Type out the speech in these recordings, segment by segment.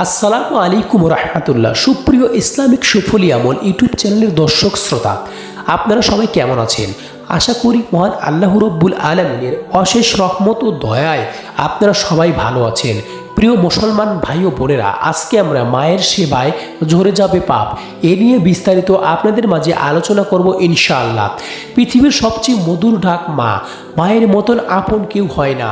আসসালামু আলাইকুম রহমতুল্লাহ। সুপ্রিয় ইসলামিক সুফলি আমল ইউটিউব চ্যানেলের দর্শক শ্রোতা, আপনারা সবাই কেমন আছেন? আশা করি মহান আল্লাহ রব্বুল আলমিনের অশেষ রহমত ও দয়ায় আপনারা সবাই ভালো আছেন। প্রিয় মুসলমান ভাই ও বোনেরা, আজকে আমরা মায়ের সেবায় ঝরে যাবে পাপ এ নিয়ে বিস্তারিত আপনাদের মাঝে আলোচনা করব ইনশাআল্লাহ। পৃথিবীর সবচেয়ে মধুর ডাক মা, মায়ের মতন আপন কেউ হয় না।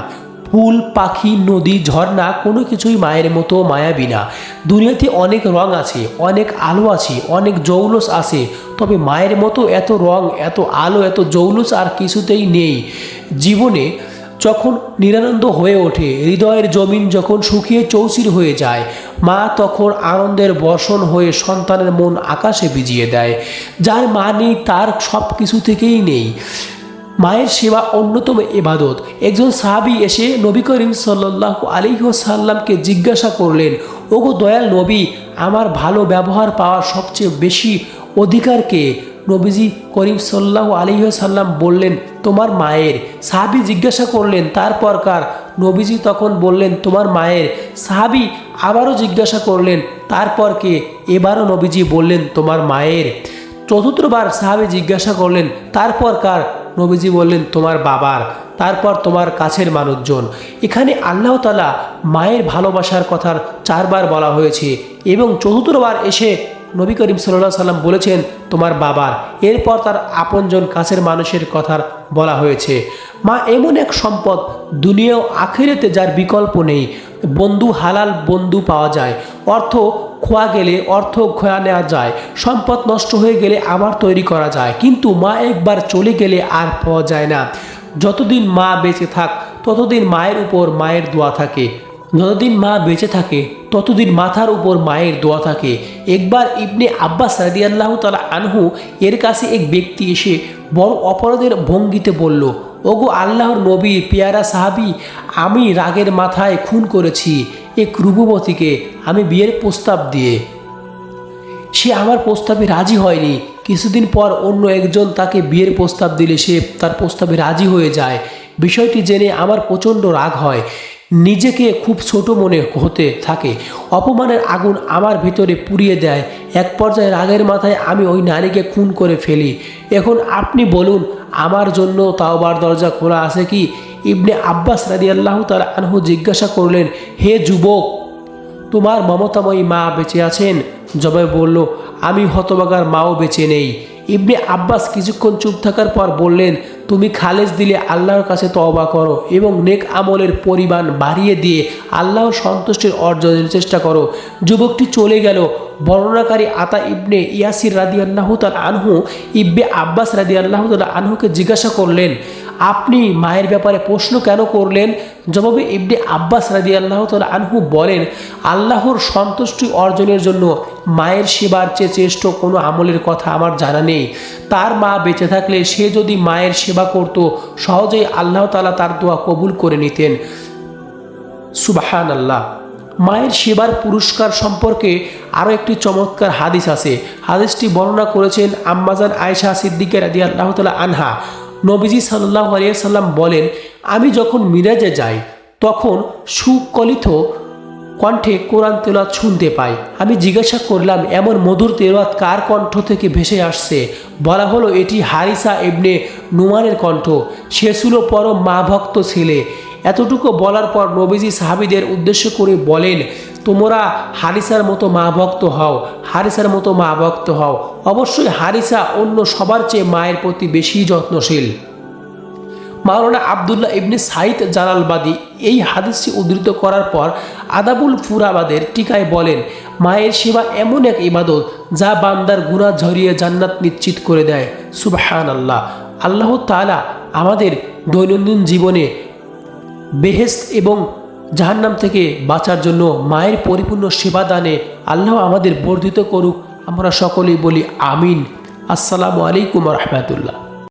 ফুল, পাখি, নদী, ঝর্ণা কোনো কিছুই মায়ের মতো মায়াবী না। দুনিয়াতে অনেক রং আছে, অনেক আলো আছে, অনেক জৌলুস আছে, তবে মায়ের মতো এত রং, এত আলো, এত জৌলুস আর কিছুতেই নেই। জীবনে যখন নিরানন্দ হয়ে ওঠে, হৃদয়ের জমিন যখন শুকিয়ে চৌচির হয়ে যায়, মা তখন আনন্দের বর্ষণ হয়ে সন্তানের মন আকাশে ভিজিয়ে দেয়। যার মা নেই তার সব কিছু থেকেই নেই। মায়ের সেবা অন্যতম ইবাদত। একজন সাহাবী এসে নবী করিম সাল্লাল্লাহু আলাইহি ওয়াসাল্লামকে জিজ্ঞাসা করলেন, ওগো দয়াল নবী, আমার ভালো ব্যবহার পাওয়ার সবচেয়ে বেশি অধিকার কে? নবীজি করিম সাল্লাল্লাহু আলাইহি ওয়াসাল্লাম বললেন, তোমার মায়ের। সাহাবী জিজ্ঞাসা করলেন, তারপর কার? নবীজি তখন বললেন, তোমার মায়ের। সাহাবী আবারও জিজ্ঞাসা করলেন, তারপর কে? এবারও নবীজি বললেন, তোমার মায়ের। চতুর্থবার সাহাবী জিজ্ঞাসা করলেন, তারপর কার? নবীজি বললেন, তোমার বাবার। তারপর তোমার কাছের মানুষজন। এখানে আল্লাহ তাআলা মায়ের ভালোবাসার কথা 4 বার বলা হয়েছে এবং চতুর্থবার এসে নবী করিম সাল্লাল্লাহু আলাইহি সাল্লাম বলেছেন, তোমার বাবার। এরপর তার আপনজন কাছের মানুষের কথা বলা হয়েছে। মা এমন এক সম্পদ, দুনিয়া ও আখিরাতে যার বিকল্প নেই। বন্ধু, হালাল বন্ধু পাওয়া যায়, অর্থ খোয়া গেলে অর্থ খোয়া নেওয়া যায়, সম্পদ নষ্ট হয়ে গেলে আবার তৈরি করা যায়, কিন্তু মা একবার চলে গেলে আর পাওয়া যায় না। যতদিন মা বেঁচে থাক ততদিন মায়ের উপর মায়ের দোয়া থাকে, যতদিন মা বেঁচে থাকে ততদিন মাথার উপর মায়ের দোয়া থাকে। একবার ইবনে আব্বাস রাদিয়াল্লাহু তাআলা আনহু এর কাছে এক ব্যক্তি এসে বড় অপরাধের ভঙ্গিতে বলল, ওগো আল্লাহর নবীর পেয়ারা সাহাবী, আমি রাগের মাথায় খুন করেছি এক রূপবতীকে আমি বিয়ের প্রস্তাব দিয়ে। সে আমার প্রস্তাবে রাজি হয়নি। কিছুদিন পর অন্য একজন তাকে বিয়ের প্রস্তাব দিলে সে তার প্রস্তাবে রাজি হয়ে যায়। বিষয়টি জেনে আমার প্রচণ্ড রাগ হয়, নিজেকে খুব ছোট মনে হতে থাকে। অপমানের আগুন আমার ভিতরে পুড়িয়ে দেয়। এক পর্যায়ে রাগের মাথায় আমি ওই নারীকে খুন করে ফেলি। এখন আপনি বলুন, আমার জন্য তাওবার দরজা খোলা আছে কি? ইবনে আব্বাস রাদিয়াল্লাহু তাআলা আনহু জিজ্ঞাসা করলেন, হে যুবক, তোমার মমতাময়ী মা বেঁচে আছেন? জবাবে বলল, আমি হতভাগার মাও বেঁচে নেই। ইবনে আব্বাস কিছুক্ষণ চুপ থাকার পর বললেন, তুমি খালেজ দিলে আল্লাহর কাছে তওবা করো এবং নেক আমলের পরিমাণ বাড়িয়ে দিয়ে আল্লাহর সন্তুষ্টির অর্জনের চেষ্টা করো। যুবকটি চলে গেল। বর্ণনাকারী আতা ইবনে ইয়াসির রাদিয়াল্লাহু তাআলা আনহু ইবনে আব্বাস রাদিয়াল্লাহু তাআলা আনহুকে জিজ্ঞাসা করলেন, আপনি মায়ের ব্যাপারে প্রশ্ন কেন করলেন? জবাবে ইবনে আব্বাস রাদিয়াল্লাহু তাআলা আনহু বলেন, আল্লাহর সন্তুষ্টি অর্জনের জন্য মায়ের সেবার চেয়ে শ্রেষ্ঠ কোনো আমলের কথা আমার জানা নেই। তার মা বেঁচে থাকলে সে যদি মায়ের সেবা করত, সহজেই আল্লাহ তাআলা তার দোয়া কবুল করে নিতেন। সুবহানাল্লাহ। মায়ের সেবার পুরস্কার সম্পর্কে আরও একটি চমৎকার হাদিস আছে। হাদিসটি বর্ণনা করেছেন আম্মাজান আয়েশা সিদ্দিকা রাদিয়াল্লাহু তাআলা আনহা। নবীজি সাল্লাল্লাহু আলাইহি সাল্লাম বলেন, আমি যখন মিরাজে যাই তখন সুকলিত কণ্ঠে কোরআন তেলাওয়াত শুনতে পাই। আমি জিজ্ঞাসা করলাম, এমন মধুর তেলাওয়াত কার কণ্ঠ থেকে ভেসে আসছে? বলা হলো, এটি হারিসা ইবনে নুমানের কণ্ঠ। সে ছিল পরম মা ভক্ত ছেলে। এতটুকু বলার পর নবীজি সাহাবীদের উদ্দেশ্য করে বলেন, তোমরা হারিসার মতো মা ভক্ত হও, হারিসার মতো মা ভক্ত হও। অবশ্যই হারিসা অন্য সবার চেয়ে মায়ের প্রতি বেশি যত্নশীল। মাওলানা আব্দুল্লাহ ইবনে সাইদ জালালবাদী এই হাদিসটি উদ্ধৃত করার পর আদাবুল ফুরাবাদের টিকায় বলেন, মায়ের সেবা এমন এক ইবাদত যা বান্দার গুনাহ ঝরিয়ে জান্নাত নিশ্চিত করে দেয়। সুবহানাল্লাহ। আল্লাহ তাআলা আমাদের দৈনন্দিন জীবনে বেহেশত এবং জাহান্নাম থেকে বাঁচার জন্য মায়ের পরিপূর্ণ সেবা দানে আল্লাহ আমাদের বর্ধিত করুক। আমরা সকলেই বলি আমিন। আসসালামু আলাইকুম ওয়া রাহমাতুল্লাহ।